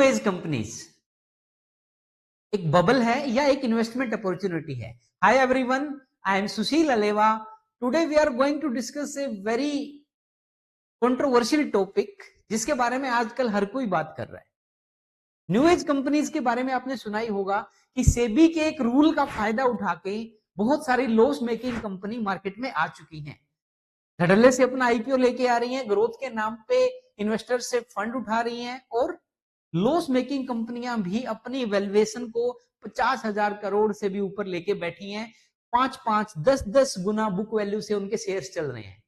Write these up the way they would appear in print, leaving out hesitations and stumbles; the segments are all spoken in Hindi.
एज कंपनीज एक बबल है या एक इन्वेस्टमेंट अपॉर्चुनिटी है? Hi everyone, I am Sushil Aleva. Today we are going to discuss a very controversial topic जिसके बारे में आजकल हर कोई बात कर रहा है. न्यू एज कंपनीज के बारे में आपने सुना ही होगा कि सेबी के एक रूल का फायदा उठा के बहुत सारी लॉस मेकिंग कंपनी मार्केट में आ चुकी हैं. धड़ल्ले से अपना आईपीओ लेके आ रही हैं, ग्रोथ के नाम पे इन्वेस्टर से फंड उठा रही हैं और लॉस मेकिंग कंपनियां भी अपनी वैल्यूएशन को 50,000 करोड़ से भी ऊपर लेके बैठी हैं. 5-5, 10-10 गुना बुक वैल्यू से उनके शेयर्स चल रहे हैं.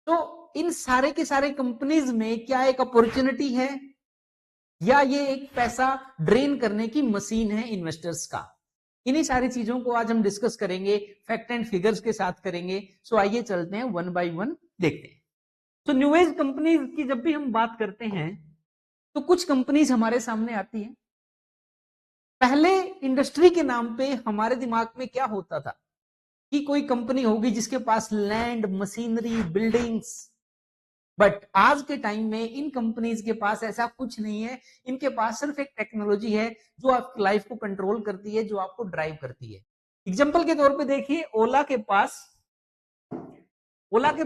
तो इन सारे के सारे कंपनीज में क्या एक अपॉर्चुनिटी है या ये एक पैसा ड्रेन करने की मशीन है इन्वेस्टर्स का? इन्हीं सारी चीजों को आज हम डिस्कस करेंगे, फैक्ट एंड फिगर्स के साथ करेंगे. सो आइए चलते हैं वन बाय वन देखते हैं. तो न्यू एज कंपनीज की जब भी हम बात करते हैं तो कुछ कंपनीज हमारे सामने आती है. पहले इंडस्ट्री के नाम पे हमारे दिमाग में क्या होता था कि कोई कंपनी होगी जिसके पास लैंड, मशीनरी, बिल्डिंग्स. बट आज के टाइम में इन कंपनीज के पास ऐसा कुछ नहीं है. इनके पास सिर्फ एक टेक्नोलॉजी है जो आपकी लाइफ को कंट्रोल करती है, जो आपको ड्राइव करती है. एग्जांपल के तौर पे देखिए, ओला के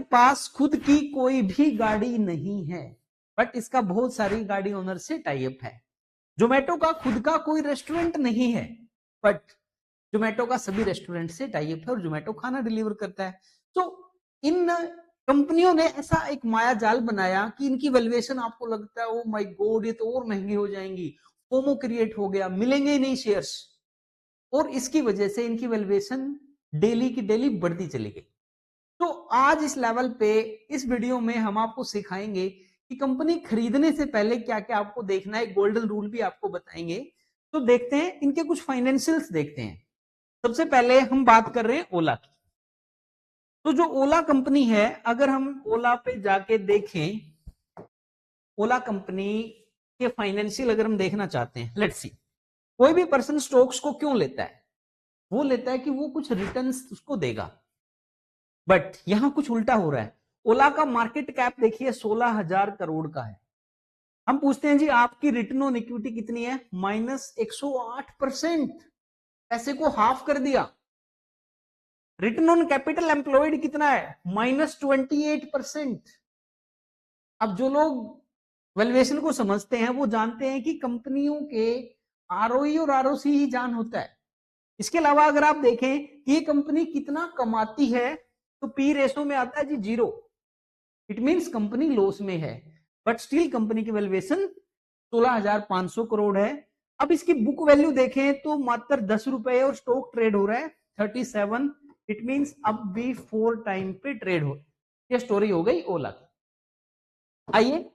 पास खुद की कोई भी गाड़ी नहीं है, बट इसका बहुत सारी गाड़ी ओनर से टाई अप है. जोमेटो का खुद का कोई रेस्टोरेंट नहीं है, बट जोमेटो का सभी रेस्टोरेंट से टाई अप है और जोमेटो खाना डिलीवर करता है. तो इन कंपनियों ने ऐसा एक माया जाल बनाया कि इनकी वैल्यूएशन आपको लगता है ओ माय गॉड ये तो और महंगी हो जाएंगी, फोमो क्रिएट हो गया, मिलेंगे ही नहीं शेयर्स, और इसकी वजह से इनकी वैल्यूएशन डेली की डेली बढ़ती चली गई. तो आज इस लेवल पे इस वीडियो में हम आपको सिखाएंगे कि कंपनी खरीदने से पहले क्या क्या आपको देखना है. गोल्डन रूल भी आपको बताएंगे. तो देखते हैं इनके कुछ फाइनेंशियल्स देखते हैं. सबसे पहले हम बात कर रहे हैं ओला की. तो जो ओला कंपनी है, अगर हम ओला पे जाके देखें, ओला कंपनी के फाइनेंशियल अगर हम देखना चाहते हैं, लेट्स सी. कोई भी पर्सन स्टॉक्स को क्यों लेता है? वो लेता है कि वो कुछ रिटर्न्स उसको देगा. बट यहां कुछ उल्टा हो रहा है. ओला का मार्केट कैप देखिए 16,000 करोड़ का है. हम पूछते हैं जी आपकी रिटर्न ऑन इक्विटी कितनी है? -108%. पैसे को हाफ कर दिया. रिटर्न ऑन कैपिटल एम्प्लॉयड कितना है? -28%. अब जो लोग वैल्यूएशन को समझते हैं वो जानते हैं कि कंपनियों के आरओई और आरओसी ही जान होता है. इसके अलावा अगर आप देखें कि ये कंपनी कितना कमाती है तो पी रेशो में आता है जी 0. इट मींस कंपनी लॉस में है, बट स्टिल कंपनी की वैल्यूएशन 16,500 करोड़ है. अब इसकी बुक वैल्यू देखें तो मात्र 10 रुपए और स्टॉक ट्रेड हो रहा है 37. इट मींस अब भी 4 टाइम पे ट्रेड हो. ये स्टोरी हो गई ओला की. आइए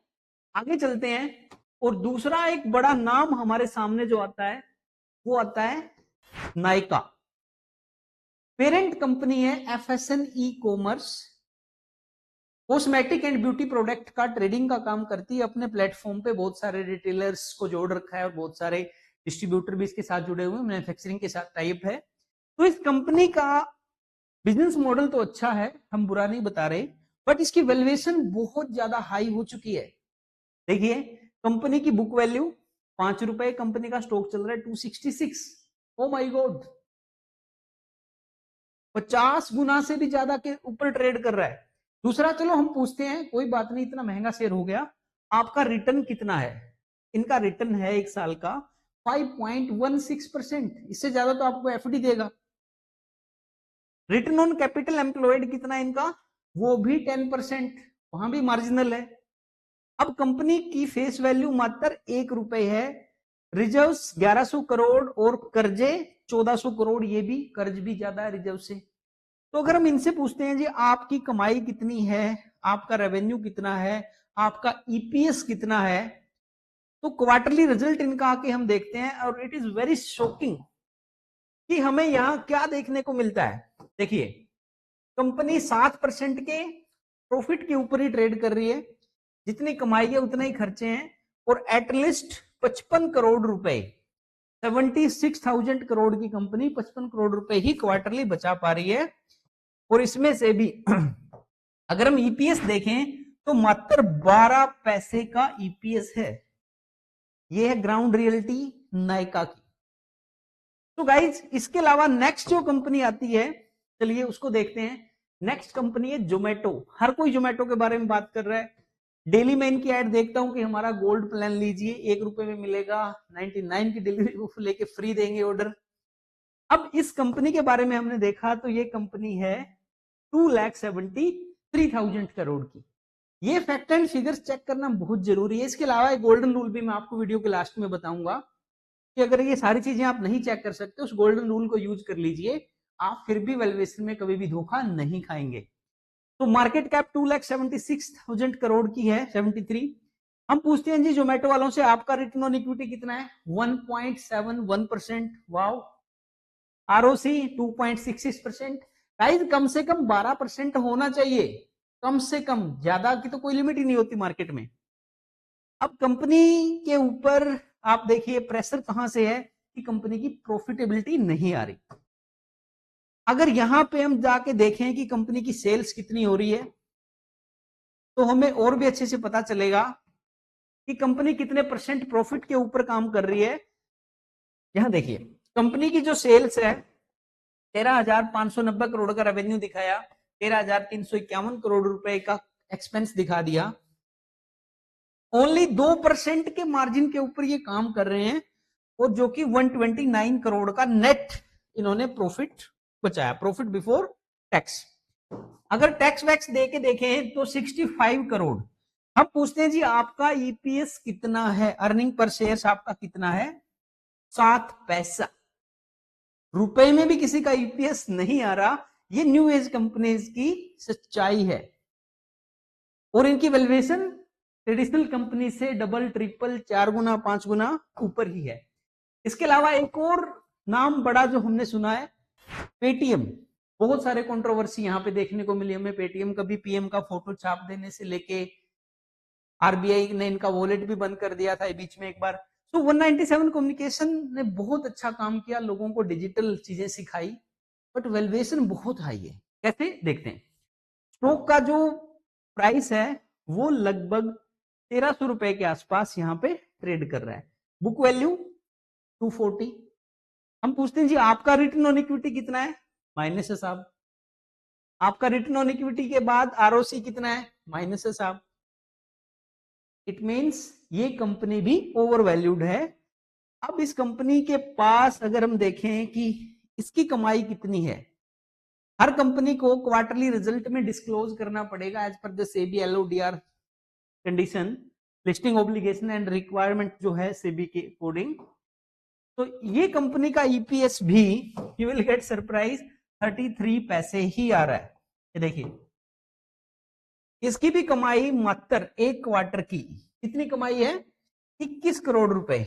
आगे चलते हैं. और दूसरा एक बड़ा नाम हमारे सामने जो आता है वो आता है नायका. पेरेंट कंपनी है एफएसएन e commerce. Cosmetic and beauty product का ट्रेडिंग का काम करती है. अपने प्लेटफॉर्म पे बहुत सारे रिटेलर्स को जोड़ रखा है और बहुत सारे डिस्ट्रीब्यूटर भी इसके साथ जुड़े हुए हैं, मैन्युफैक्चरिंग के साथ टाइप है. तो इस कंपनी का बिजनेस मॉडल तो अच्छा है, हम बुरा नहीं बता रहे, बट इसकी वैल्यूएशन बहुत ज्यादा हाई हो चुकी है. देखिए कंपनी की बुक वैल्यू 5 रुपए, कंपनी का स्टॉक चल रहा है 266. ओ माय गॉड, 50 गुना से भी ज्यादा के ऊपर ट्रेड कर रहा है. दूसरा, चलो हम पूछते हैं, कोई बात नहीं, इतना महंगा शेयर हो गया, आपका रिटर्न कितना है? इनका रिटर्न है एक साल का 5.16%. इससे ज्यादा तो आपको एफडी देगा. रिटर्न ऑन कैपिटल एम्प्लॉयड कितना है इनका? वो भी 10%, वहां भी मार्जिनल है. अब कंपनी की फेस वैल्यू मात्र 1 रुपए है. रिजर्व्स 1100 करोड़ और कर्जे 1400 करोड़. ये भी कर्ज भी ज्यादा है रिजर्व से. तो अगर हम इनसे पूछते हैं जी आपकी कमाई कितनी है, आपका रेवेन्यू कितना है, आपका ईपीएस कितना है, तो क्वार्टरली रिजल्ट इनका आके हम देखते हैं और इट इज वेरी शॉकिंग कि हमें यहां क्या देखने को मिलता है. देखिए कंपनी 7% के प्रॉफिट के ऊपर ही ट्रेड कर रही है. जितनी कमाई है उतने ही खर्चे हैं और एटलीस्ट 55 करोड़ रुपए, 76,000 करोड़ की कंपनी 55 करोड़ रुपए ही क्वार्टरली बचा पा रही है. और इसमें से भी अगर हम ईपीएस देखें तो मात्र 12 पैसे का ईपीएस है. ये है ग्राउंड रियलिटी नायका की। तो गाइज इसके अलावा नेक्स्ट जो कंपनी आती है, चलिए उसको देखते हैं। नेक्स्ट कंपनी है जोमेटो। हर कोई जोमेटो के बारे में बात कर रहा है। डेली मैं इनकी ऐड देखता हूं कि हमारा गोल्ड प्लान लीजिए, 1 रुपए में मिलेगा, 99 की डिलीवरी लेके फ्री देंगे ऑर्डर। अब इस कंपनी के बारे में हमने देखा तो ये कंपनी है 2,73,000 करोड़ की। ये फैक्ट एंड फिगर्स चेक करना बहुत जरूरी है। इसके अलावा एक गोल्डन रूल भी मैं आपको वीडियो के लास्ट में बताऊंगा कि अगर ये सारी चीजें आप नहीं चेक कर सकते, उस गोल्डन रूल को यूज कर लीजिए, आप फिर भी वैल्यूएशन में कभी भी धोखा नहीं खाएंगे। तो मार्केट कैप 2,76,000 करोड़ की है, 73। हम पूछते हैं जी जोमेटो वालों से, आपका रिटर्न ऑन इक्विटी कितना है? 1.71%। वाओ। आरओसी 2.66%। गाइस कम से कम 12% होना चाहिए, कम से कम, ज्यादा की तो कोई लिमिट ही नहीं होती मार्केट में। अब कंपनी के ऊपर आप देखिए प्रेशर कहां से है कि कंपनी की प्रॉफिटेबिलिटी नहीं आ रही। अगर यहां पे हम जाके देखें कि कंपनी की सेल्स कितनी हो रही है, तो हमें और भी अच्छे से पता चलेगा कि कंपनी कितने परसेंट प्रॉफिट के ऊपर काम कर रही है। यहां देखिए कंपनी की जो सेल्स है 13,590 करोड़ का रेवेन्यू दिखाया, 13,351 करोड़ रुपए का एक्सपेंस दिखा दिया। ओनली 2% के मार्जिन के ऊपर ये काम कर रहे हैं, और जो कि 129 करोड़ का नेट इन्होंने प्रॉफिट बचाया, प्रॉफिट बिफोर टैक्स। अगर टैक्स वैक्स दे के देखें तो 65 करोड़। हम पूछते हैं जी आपका ईपीएस कितना है, अर्निंग पर शेयर आपका कितना है? 7 पैसा। रुपए में भी किसी का ईपीएस नहीं आ रहा। ये न्यू एज कंपनीज की सच्चाई है, और इनकी वैल्यूएशन ट्रेडिशनल कंपनी से डबल, ट्रिपल, 4 गुना, 5 गुना ऊपर ही है। इसके अलावा एक और नाम बड़ा जो हमने सुना है, पेटीएम। बहुत सारे कंट्रोवर्सी यहां पे देखने को मिली हमें। पेटीएम कभी पीएम का फोटो छाप देने से लेके आरबीआई ने इनका वॉलेट भी बंद कर दिया था बीच में एक बार। तो 197 कम्युनिकेशन ने बहुत अच्छा काम किया, लोगों को डिजिटल चीजें सिखाई, बट वैल्यूएशन बहुत हाई है। कैसे देखते हैं। स्टॉक का जो प्राइस है वो लगभग 1300 रुपए के आसपास यहां पे ट्रेड कर रहा है। Book value 240। हम पूछते हैं जी आपका रिटर्न ऑन इक्विटी कितना है? माइनस है साहब। आपका रिटर्न ऑन इक्विटी के बाद आरओसी कितना है? माइनस है साहब। इट मींस ये कंपनी भी ओवर वैल्यूड है। अब इस कंपनी के पास अगर हम देखें कि इसकी कमाई कितनी है, हर कंपनी को क्वार्टरली रिजल्ट में डिस्क्लोज करना पड़ेगा as per the SEBI LODR condition, listing obligation and requirement जो है सेबी के अकॉर्डिंग। तो ये कंपनी का ईपीएस भी, यू विल गेट सरप्राइज, 33 पैसे ही आ रहा है। ये देखिए इसकी भी कमाई मात्र एक क्वार्टर की कितनी कमाई है? 21 करोड़ रुपए।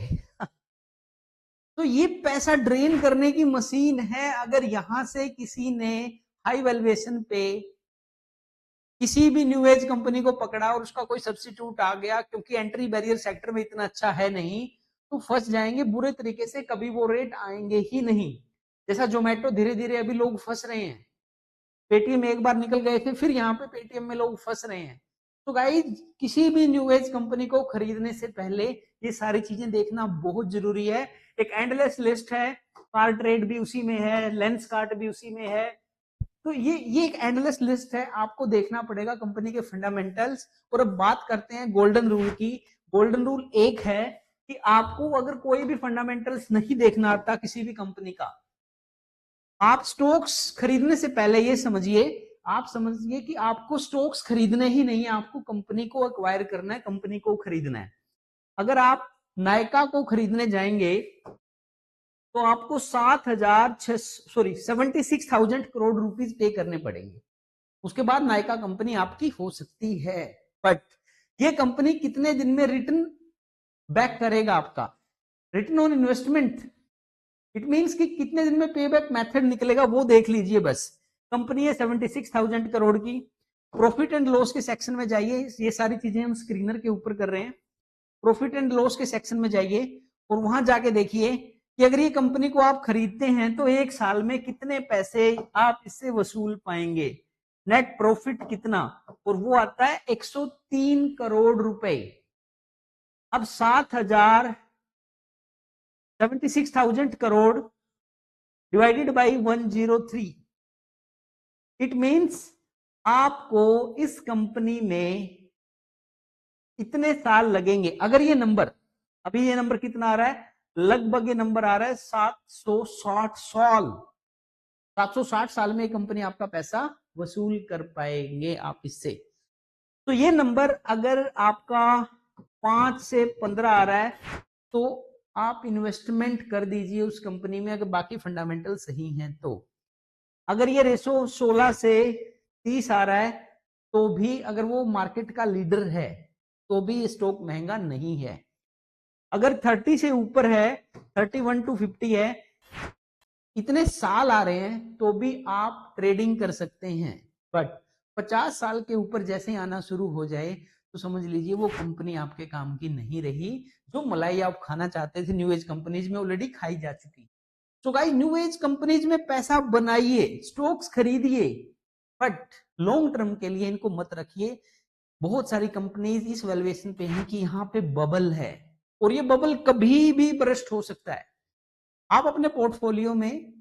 तो ये पैसा ड्रेन करने की मशीन है। अगर यहां से किसी ने हाई वैल्यूएशन पे किसी भी न्यू एज कंपनी को पकड़ा और उसका कोई सब्स्टिट्यूट आ गया, क्योंकि एंट्री बैरियर सेक्टर में इतना अच्छा है नहीं, तो फंस जाएंगे बुरे तरीके से, कभी वो रेट आएंगे ही नहीं। जैसा जोमेटो धीरे धीरे अभी लोग फंस रहे हैं, पेटीएम एक बार निकल गए थे, फिर यहाँ पे पेटीएम में लोग फंस रहे हैं। तो गाइस किसी भी न्यू एज कंपनी को खरीदने से पहले ये सारी चीजें देखना बहुत जरूरी है। एक एंडलेस लिस्ट है, कार ट्रेड भी उसी में है, लेंस कार्ट भी उसी में है। तो ये एक एंडलेस लिस्ट है, आपको देखना पड़ेगा कंपनी के फंडामेंटल्स। और अब बात करते हैं गोल्डन रूल की। गोल्डन रूल एक है कि आपको अगर कोई भी फंडामेंटल्स नहीं देखना आता किसी भी कंपनी का, आप स्टॉक्स खरीदने से पहले ये समझिए, आप समझिए कि आपको स्टॉक्स खरीदने ही नहीं है, आपको कंपनी को एक्वायर करना है, कंपनी को खरीदना है। अगर आप नायका को खरीदने जाएंगे तो आपको 76,000 करोड़ रुपीज पे करने पड़ेंगे। उसके बाद नायका कंपनी आपकी हो सकती है, बट ये कंपनी कितने दिन में रिटर्न बैक करेगा आपका? Return on investment, it means कि कितने दिन में पे बैक मेथड निकलेगा वो देख लीजिए बस। कंपनी है 76,000 करोड़ की। प्रॉफिट एंड लॉस के सेक्शन में जाइए, ये सारी चीजें हम स्क्रीनर के ऊपर कर रहे हैं। प्रॉफिट एंड लॉस के सेक्शन में जाइए और वहां जाके देखिए कि अगर ये कंपनी को आप खरीदते हैं तो एक साल में कितने पैसे आप इससे वसूल पाएंगे, नेट प्रॉफिट कितना, और वो आता है 103 करोड़ रुपए। अब 7,000 76,000 crore divided by 103, it means आपको इस कंपनी में इतने साल लगेंगे। अगर ये नंबर, अभी ये नंबर कितना आ रहा है, लगभग ये नंबर आ रहा है 760 साल। 760 साल में कंपनी आपका पैसा वसूल कर पाएंगे आप इससे। तो ये नंबर अगर आपका 5 से 15 आ रहा है तो आप इन्वेस्टमेंट कर दीजिए उस कंपनी में, अगर बाकी फंडामेंटल सही हैं तो। अगर ये रेशो 16 से 30 आ रहा है तो भी अगर वो मार्केट का लीडर है तो भी स्टॉक महंगा नहीं है। अगर 30 से ऊपर है, 31 to 50 है, इतने साल आ रहे हैं तो भी आप ट्रेडिंग कर सकते हैं। बट 50 साल के ऊपर जैसे ही आना शुरू हो जाए तो समझ लीजिए वो कंपनी आपके काम की नहीं रही। जो मलाई आप खाना चाहते थे न्यू एज कंपनीज में ऑलरेडी खाई जा चुकी। तो गाइस न्यू एज कंपनीज में पैसा बनाइए, स्टॉक्स खरीदिए, बट लॉन्ग टर्म के लिए इनको मत रखिए। बहुत सारी कंपनीज इस वैल्यूएशन पे हैं कि यहाँ पे बबल है और ये बबल कभी भी बर्स्ट हो सकता है। आप अपने पोर्टफोलियो में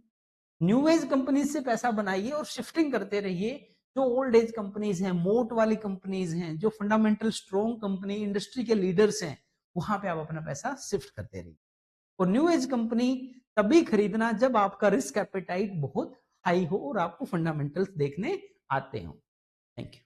न्यू एज कंपनीज से पैसा बनाइए और शिफ्टिंग करते रहिए। जो ओल्ड एज कंपनीज हैं, मोट वाली कंपनीज हैं, जो फंडामेंटल स्ट्रॉन्ग कंपनी, इंडस्ट्री के लीडर्स हैं, वहां पे आप अपना पैसा शिफ्ट करते रहिए। और न्यू एज कंपनी तभी खरीदना जब आपका रिस्क एपेटाइट बहुत हाई हो और आपको फंडामेंटल्स देखने आते हो। Thank you.